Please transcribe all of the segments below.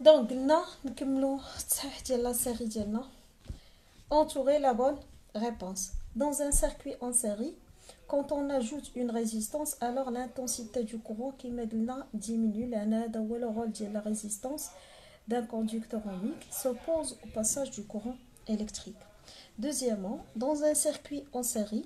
Donc, قلنا نكملو التصحيح ديال لا série ديالنا. Entourer la bonne réponse. Dans un circuit en série, quand on ajoute une résistance, alors l'intensité du courant qui diminue. Le rôle de la résistance d'un conducteur ohmique s'oppose au passage du courant électrique. Deuxièmement, dans un circuit en série,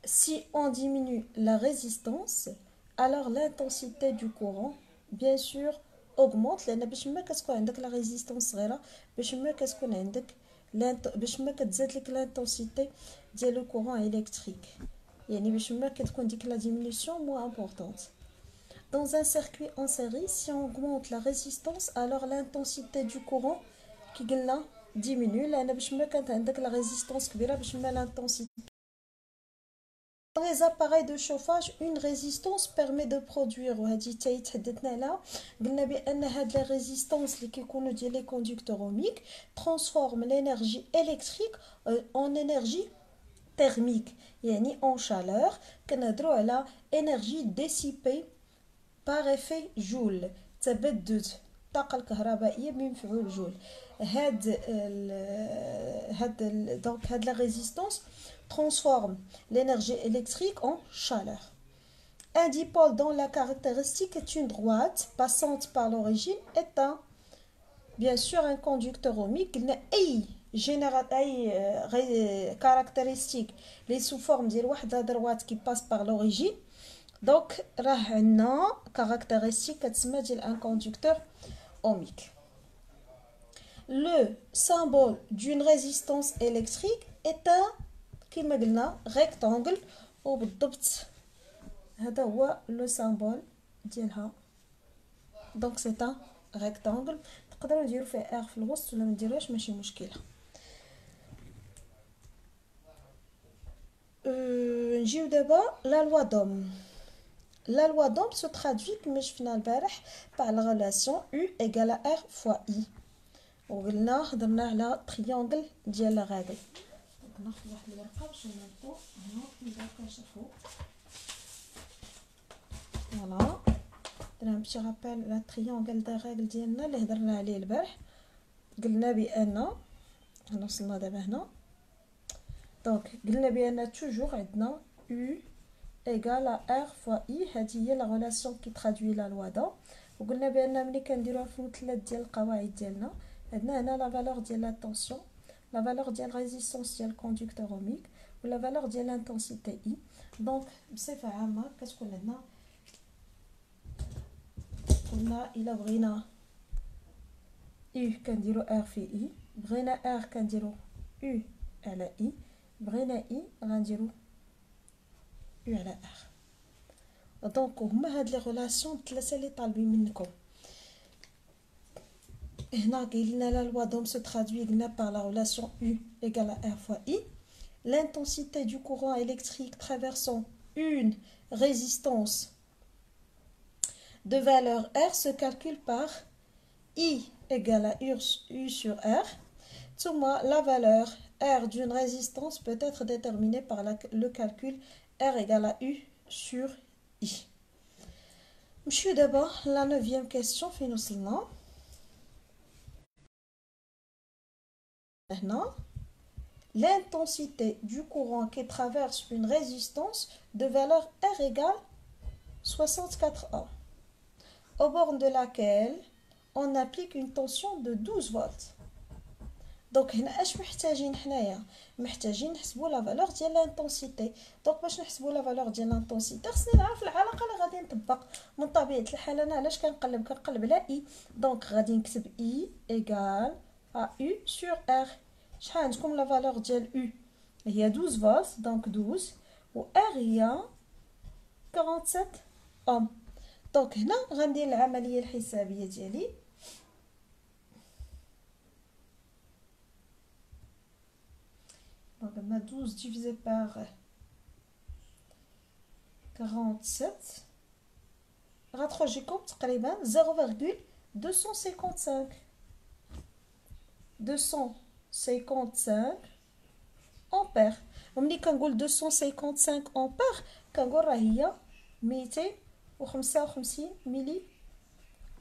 si on diminue la résistance, alors l'intensité du courant, bien sûr, augmente. لأن باش ما كتكون عندك la résistance صغيرة باش ما كتكون عندك باش ما كتزاد لك l'intensité ديال le courant électrique. يعني باش ما كتكون ديك la diminution moins importante. Dans un circuit en série, si on augmente la résistance, alors l'intensité du courant qui diminue. لأن باش ما كانت عندك la résistance كبيرة باش ما l'intensité. Dans les appareils de chauffage, une résistance permet de produire la résistance les conducteurs ohmiques transforme l'énergie électrique en énergie thermique, en chaleur, la énergie dissipée par effet Joule. تبدد الطاقة الكهربائية بمفعول جول. Donc la résistance transforme l'énergie électrique en chaleur. Un dipôle dont la caractéristique est une droite passante par l'origine est bien sûr un conducteur ohmique. Il n'a pas caractéristique les sous forme de droite qui passe par l'origine. Donc راه caractéristique un conducteur ohmique. Le symbole d'une résistance électrique est un كما قلنا rectangle وبالضبط هذا هو لو سامبول ديالها. دونك سي ان rectangle. تقدروا نديروا فيه ار في الوسط ولا ما نديروش ماشي مشكله. نجيو دابا لا لوا دوم. La loi d'Ohm se traduit comme شفنا البارح par la relation U égale à R fois I. وقلنا هضرنا على triangle ديال la règle. ناخذ واحد الورقه باش نربطو هنا كيما كنشوفوا. فوالا درنا بشي رابيل لا triangle دا règle ديالنا اللي هضرنا عليه البارح. قلنا بان وصلنا دابا هنا. دونك قلنا بان توجور عندنا U égale à R fois I. هذه هي la relation qui traduit la loi d'Ohm. وقلنا بان ملي كنديروها في مثلث ديال القواعد ديالنا عندنا هنا la valeur ديال la tension, la valeur ديال résistance ديال conducteur ohmique و la valeur ديال l'intensité I. دونك بصفه عامه كتكون عندنا قلنا الا بغينا U كنديرو R في I, بغينا R كنديرو U على I, بغينا I غنديرو U على R. دونك هما هاد لي ريلاسيون الثلاثه اللي طالبين منكم. هنا قلنا la loi d'Ohm se traduit par la relation U égale à R fois I. L'intensité du courant électrique traversant une résistance de valeur R se calcule par I égale à U sur R. La valeur R d'une résistance peut être déterminée par le calcul R égale à U sur I. Monsieur d'abord, la 9e question, finalement. L'intensité du courant qui traverse une résistance de valeur R égale 64 ohms, aux bornes de laquelle on applique une tension de 12 volts. دونك هنا اش محتاجين حنايا؟ محتاجين نحسبوا لا فالور ديال لانتونسيتي. دونك باش نحسبوا لا فالور ديال لانتونسيتي خصني نعرف العلاقه اللي غادي نطبق. من طبيعه الحال انا علاش كنقلب على اي. دونك غادي نكتب اي ايغال ا يو سور ار. شحال عندكم لا فالور ديال يو هي 12 فولت. دونك 12 و ار هي 47 اوم. دونك هنا غندير العمليه الحسابيه ديالي. Donc, on a 12 divisé par 47. Rattrager comme 0,255. 255 ampères. On dit qu'on 255 ampères. Qu'on a 255 milli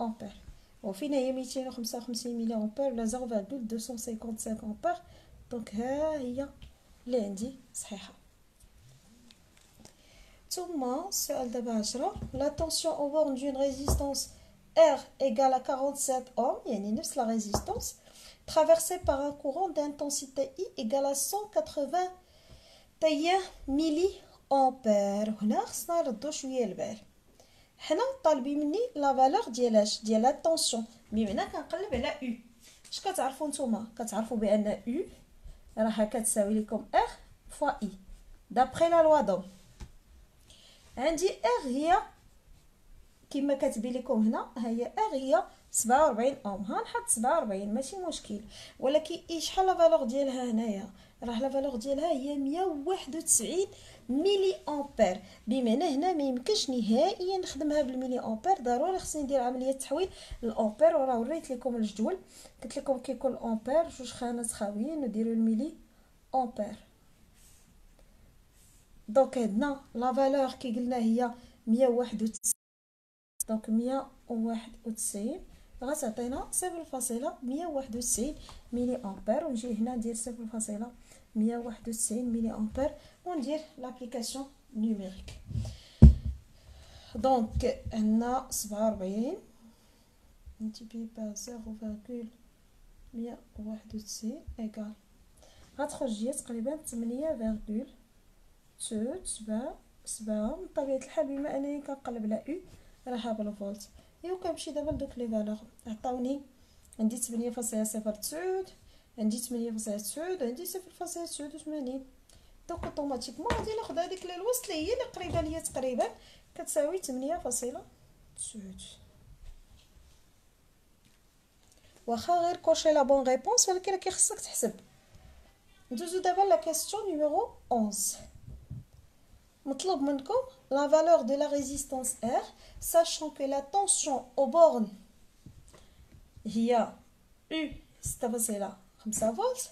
ampères. وفينا هي 255 ملي امبير ولا 0.255 امبير. دونك ها هي اللي عندي صحيحه. ثم السؤال دابا 10. لا tension au borne d'une résistance R égale à 47 ohms, يعني نفس la résistance, traversée par un courant d'intensité I égale à 181 ملي امبير. هنا خصنا نردو شويه البال. حنا طالبين مني لا فالور ديالاش ديال لا طونسيون، بمعنى كنقلب على او. اش كتعرفوا نتوما؟ كتعرفوا بان او راها كتساوي لكم ار فوا اي دابري لا لوا دوم. عندي ار هي كما كتبين لكم هنا، ها هي ار هي 47 اوم. نحط 47 ماشي مشكل، ولكن اي شحال لا فالور ديالها هنايا؟ راه لا فالور ديالها هي 191 ملي امبير. بمعنى هنا ما يمكنش نهائيا نخدمها بالملي امبير، ضروري خصني ندير عمليه تحويل للامبير. وراه وريت لكم الجدول، قلت لكم كيكون الامبير جوج خانات خاويين نديروا الملي امبير. دونك عندنا لا فالور كي قلنا هي 191، دونك 191 غتعطينا 0.191 ملي امبير. ونجي هنا ندير 0.191 ملي امبير وندير لابليكاسيون نيميريك. دونك عندنا 47 multiplié par 0.191 égal غتخرج ليا تقريبا 8.7. من طبيعة الحال بما انني كنقلب على او راها بالفولت. ايوا كنمشي دابا لدوك لي فالور. عطاوني عندي 8.09، عندي 8.9، عندي 0.89. دونك اوتوماتيكمون غادي ناخذ هذيك الوسط اللي هي اللي قريبه ليا تقريبا كتساوي 8.9. واخا غير كوشي لا بون ريبونس، ولكن راه خصك تحسب. ندوزو دابا لا كيسيون نيميرو 11. مطلوب منكم la valeur de la résistance R, sachant que la tension aux bornes هي U 6.5 volts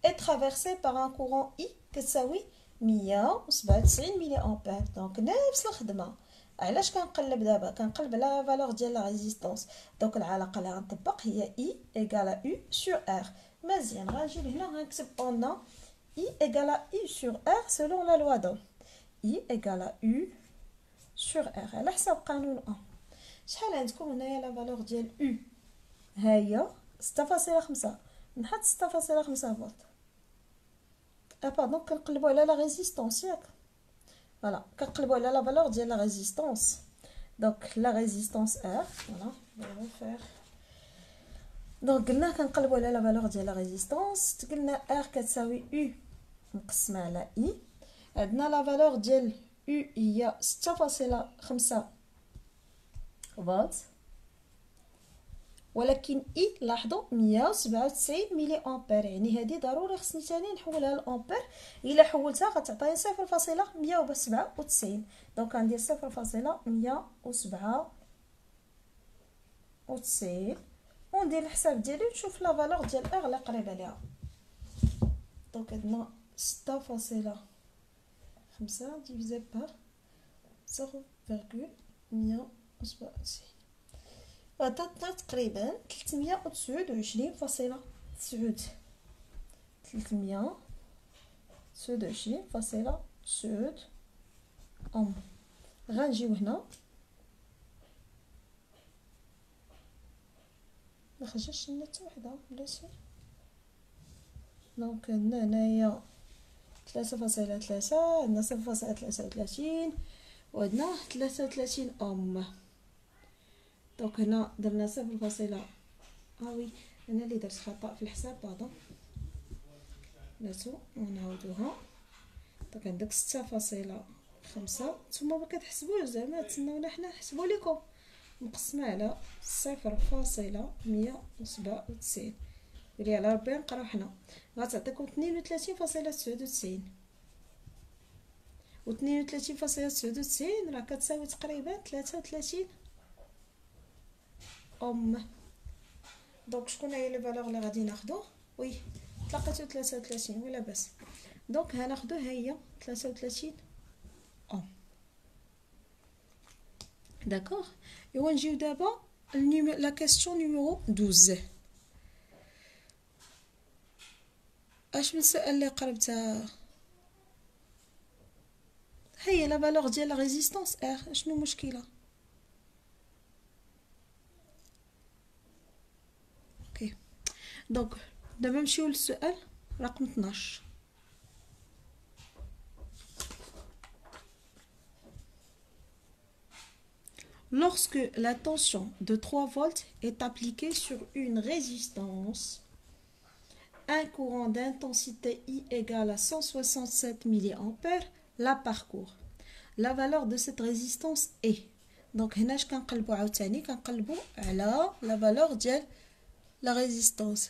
est traversée par un courant I كتساوي 197 ملي امبير. دونك نفس الخدمه. علاش كنقلب دابا؟ كنقلب على لا فالور ديال لا ريزيستانس. دونك العلاقه اللي غنطبق هي I égale à U sur R. مزيان غنجي لهنا غنكتب اون I égale à U sur R selon la loi d'Ohm. I égale à U sur R على حساب قانون أ. شحال عندكم هنايا لا فالور ديال U؟ ها هي 6.5. نحط 6.5 فولت. باردون كنقلبوا على لا ريزيستانس ياك. فوالا كنقلبوا على لا فالور ديال لا ريزيستانس. دونك لا ريزيستانس R فوالا نبغيو فير. دونك قلنا كنقلبوا على لا فالور ديال لا ريزيستانس. قلنا R كتساوي U مقسمه على I. عندنا لا فالور ديال U هي 6.5 فولت، ولكن I لاحظوا 197 ملي امبير. يعني هذه ضروري خصني ثاني نحولها لامبير. الا حولتها غتعطيني 0.197. دونك غندير 0.197 وندير الحساب ديالي ونشوف لا فالور ديال R اللي قريبه ليها. دونك عندنا 6.5 divisé par 0.197 غتعطينا تقريبا 329.9 اوم. غنجيو هنا مخرجتش لنا حتى وحده بلاتي. دونك عندنا هنايا 3.3 عندنا 0.33 وعندنا 33 اوم. دونك هنا درنا 0. وي انا اللي درت خطا في الحساب. باردون بلاتو ونعاودوها. دونك عندك 6.5 ثم ما كتحسبوش زعما تسناونا حنا نحسبوا لكم مقسمه على 0.197 اللي على ربي نقراو حنا غتعطيكم 32.99 و 32.99 راه كتساوي تقريبا 33 اوم. دونك شكون هي لي فالور اللي غادي ناخذو؟ وي تلقيتو 33 ولا باس. دونك غناخذو ها هي 33 اوم. داكوغ. ايوا نجيو دابا la question numéro 12. اش من السؤال اللي قربتها؟ هي لا فالور ديال لا ريزيستانس ار، شنو المشكله؟ اوكي دونك دابا نمشيو للسؤال رقم 12. Lorsque la tension de 3 volts est appliquée sur une résistance, un courant d'intensité I égale à 167 mA la parcourt. La valeur de cette résistance est. Donc, هنا اش كنقلبوا عاوتاني كنقلبوا على la valeur ديال la résistance.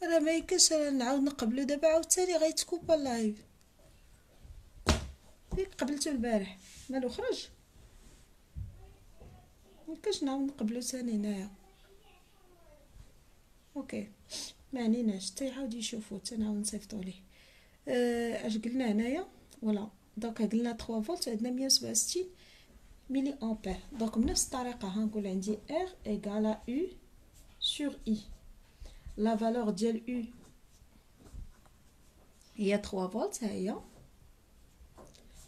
انا ما يمكنش نعاود نقبلو دابا عاوتاني غيتكوبا اللايف. فيك قبلته البارح مالو خرج، ميمكنش نعاود نقبلو ثاني هنايا. اوكي معنيناش حتى يعاود يشوفو تنعاود نصيفطو ليه. اش قلنا هنايا؟ فوالا دونك قلنا 3 فولت عندنا 167 ملي امبير. دونك بنفس الطريقه غنقول عندي R égale à U sur I. لا فالور ديال U هي 3 فولت ها هي،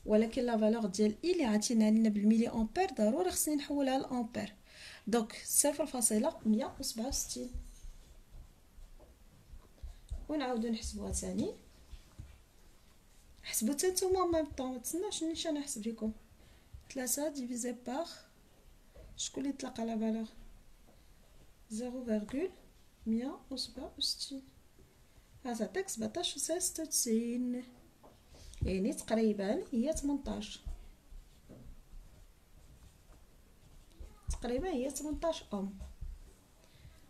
ولكن لا فالور ديال I اللي عطينا لنا بالملي امبير ضروري خصني نحولها لامبير. دونك 0.167 ونعاودو نحسبوها ثاني. حسبوا حتى نتوما ميم طون، متسناوش نيش انا نحسب لكم. 3 ديفيزي بار شكون اللي تلقى لا فالور 0.167 تعطيك 17.96 يعني تقريبا هي 18. تقريبا هي 18 اوم.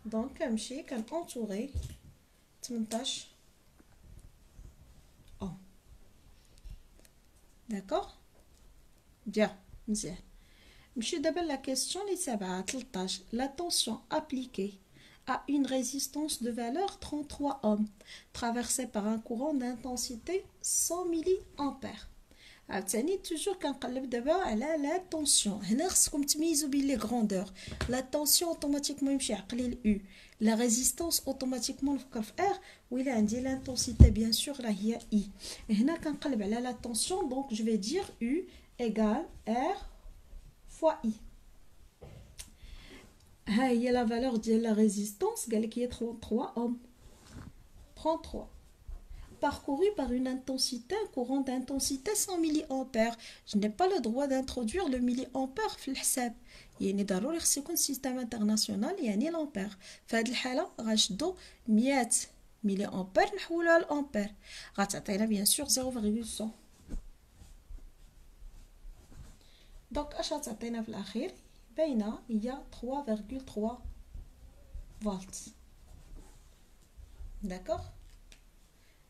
دونك كنمشي كنأونطوغي 18 اوم. داكوغ بيان مزيان. نمشيو دابا لا كيسيون لي تابعه 13. La tension appliquée à une résistance de valeur 33 ohms traversée par un courant d'intensité 100 milliampères. عاوتاني توجور كنقلب دابا على لا طونسيون. هنا خصكم تميزوا بين لي غروندور. لا طونسيون اوتوماتيكمون يمشي عقلي ل U، لا ريزيستانس اوتوماتيكمون نفكر في R، وإلا عندي لانتونسيتي بيان سور راه هي I. هنا كنقلب على لا طونسيون دونك جو في دير U égale R fois I. ها هي لا فالور ديال لا ريزيستانس قالك هي 33 اوم. 33 parcouru par une intensité, un courant d'intensité 100 milliampères. Je n'ai pas le droit d'introduire le milliampère في الحساب، يعني ضروري خص يكون سيستم انترناسيونال يعني لامبير. في هذه الحاله غنشدو 100 مليامبير نحولوها لامبير، غتعطينا بيان سور 0.100. دونك اش غتعطينا في الاخير؟ باينه هي 3.3 فولت. داكوغ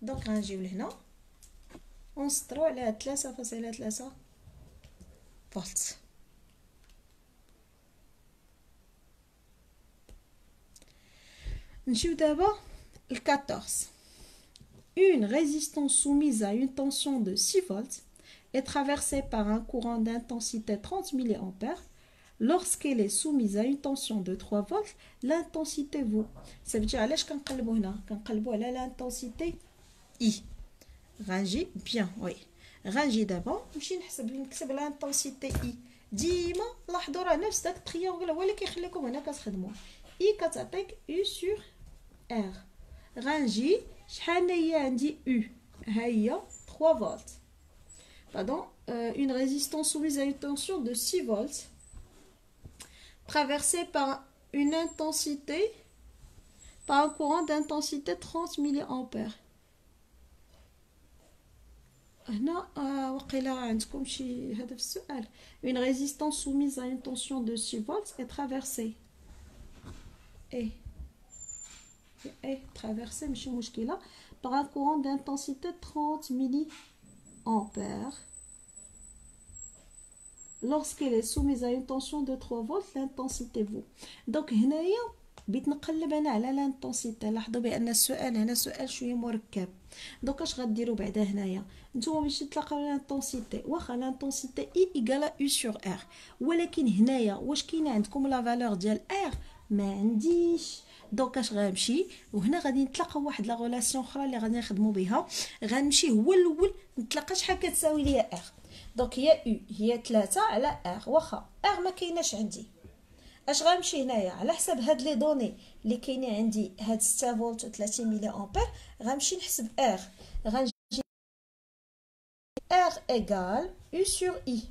دونك غنجيو لهنا ونسطرو على هاد 3.3 فولت. نجيو دابا ل 14. Une résistance soumise à une tension de 6 volts est traversée par un courant d'intensité 30 mA. Lorsqu'elle est soumise à une tension de 3 volts, l'intensité vaut. Ça veut dire علاش كنقلبوا هنا؟ كنقلبوا على l'intensité I. غنجي بيان وي غنجي دابا نمشي نكتب l'intensité I. ديما لاحظوا راه نفس داك التريونغل هو اللي كيخليكم هنا كتخدموا. I كتعطيك U sur R. غنجي شحال هي عندي U؟ ها هي 3 volts. Pardon, une résistance soumise à une tension de 6 volts traversée par une intensité, par un courant d'intensité 30 milliampères. هنا وقيلا عندكم شي هذا في السؤال. Une résistance soumise à une tension de 6 volts est traversée. Traversée ماشي مشكلة par un courant d'intensité 30 milliampères. Lorsqu'elle est soumise à une tension de 3 volts, l'intensité vaut. Donc هنايا بديت نقلب انا على لانتونسيتي. لاحظوا بان السؤال هنا سؤال شويه مركب. دونك اش غديروا بعدا هنايا؟ نتوما باش تلقاو لانتونسيتي، واخا لانتونسيتي اي ايكالا او سور ار، ولكن هنايا واش كاينه عندكم لا فالور ديال ار؟ ما عنديش. دونك اش غنمشي وهنا غادي نتلاقاو واحد لا غولاسيون اخرى اللي غادي نخدموا بها. غنمشي هو الاول نتلاقى شحال كتساوي ليا ار. دونك هي او هي 3 على ار، واخا ار ما كايناش عندي. اش غنمشي هنايا على حسب هاد لي دوني اللي كاينين عندي، هاد 6 فولت و 30 ملي امبير، غنمشي نحسب ار. غنجي ار ايغال او سور اي.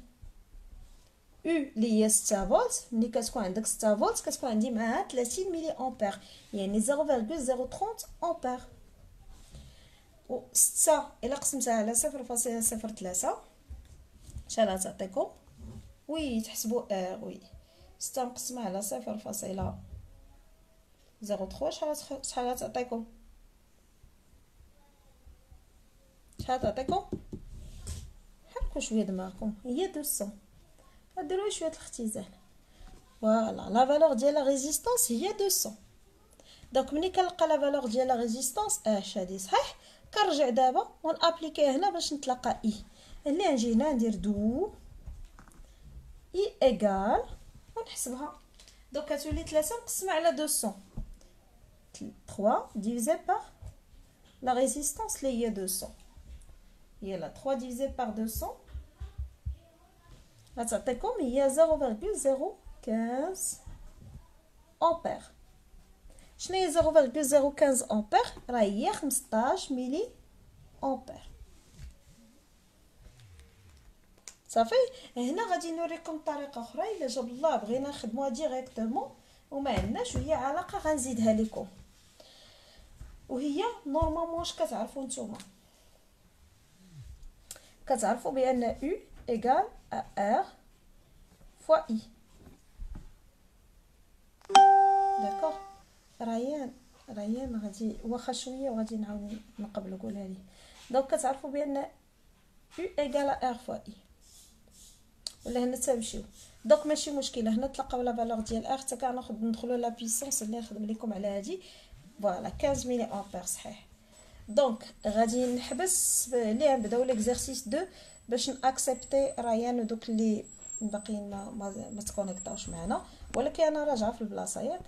او اللي هي 6 فولت، ملي كتكون عندك 6 فولت كتكون عندي معاها 30 ملي امبير، يعني 0.030 امبير. و 6 الا قسمتها على 0.03 شحال غتعطيكم؟ وي تحسبوا ار. وي 6 مقسمه على 0.03 شحال غتعطيكم؟ شحال تعطيكم؟ حركوا شويه دماغكم. هي 200. غديروا شويه الاختزال. فوالا لا فالور ديال لا ريزيستانس هي 200. دونك ملي كنلقى لا فالور ديال لا ريزيستانس اش هادي صحيح، كنرجع دابا ونابليكيه هنا باش نتلاقى اي. اللي نجي هنا ندير دو اي ايغال ونحسبها. دونك كتولي 3 مقسمه على 200. 3 ديفيزي بار لا ريزيستانس اللي هي 200، هي لا 3 ديفيزي بار 200 غتعطيكم هي 0.015 امبير. شنو هي 0.015 امبير؟ راه هي 15 ملي امبير. صافي. هنا غادي نوريكم طريقه اخرى الا جاب الله بغينا نخدموها ديريكتومون وما عندناش، وهي علاقه غنزيدها لكم، وهي نورمالمون واش كتعرفوا نتوما؟ كتعرفوا بان او ايغال ار فوا اي. داكوغ. ريان غادي واخا شويه وغادي نعاود نقبل نقولها لي. دونك كتعرفوا بان او ايغال ار فوا اي، ولا هنا تمشيو. دونك ماشي مشكله، هنا تلقاو لا فالور ديال ار حتى كناخذ ندخلوا لا بيسونس اللي نخدم لكم على هذه. فوالا 15 ملي امبير صحيح. دونك غادي نحبس اللي نبداو ليكزارسيس 2 باش ناكسبتي ريان ودوك اللي باقيين ما تكونيكطاوش معنا، ولكن انا راجعه في البلاصه ياك.